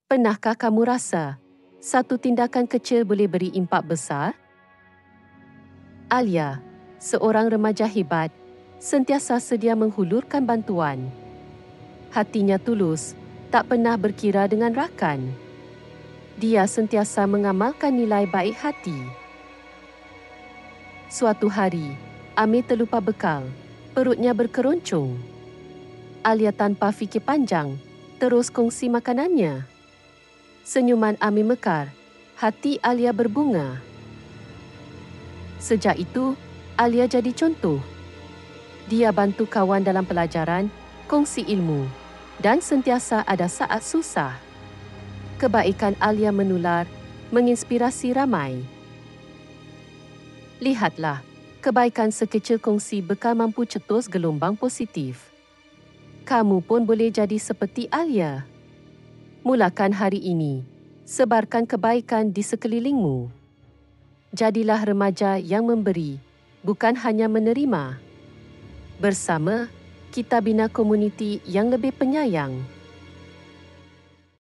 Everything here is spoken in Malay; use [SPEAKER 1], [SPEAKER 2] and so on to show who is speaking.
[SPEAKER 1] Pernahkah kamu rasa satu tindakan kecil boleh beri impak besar? Alia, seorang remaja hebat, sentiasa sedia menghulurkan bantuan. Hatinya tulus, tak pernah berkira dengan rakan. Dia sentiasa mengamalkan nilai baik hati. Suatu hari, Amir terlupa bekal. Perutnya berkeroncong. Alia tanpa fikir panjang, terus kongsi makanannya. Senyuman Amir mekar. Hati Alia berbunga. Sejak itu, Alia jadi contoh. Dia bantu kawan dalam pelajaran, kongsi ilmu, dan sentiasa ada saat susah. Kebaikan Alia menular, menginspirasi ramai. Lihatlah, kebaikan sekecil kongsi bekal mampu cetus gelombang positif. Kamu pun boleh jadi seperti Alia. Mulakan hari ini. Sebarkan kebaikan di sekelilingmu. Jadilah remaja yang memberi, bukan hanya menerima. Bersama, kita bina komuniti yang lebih penyayang.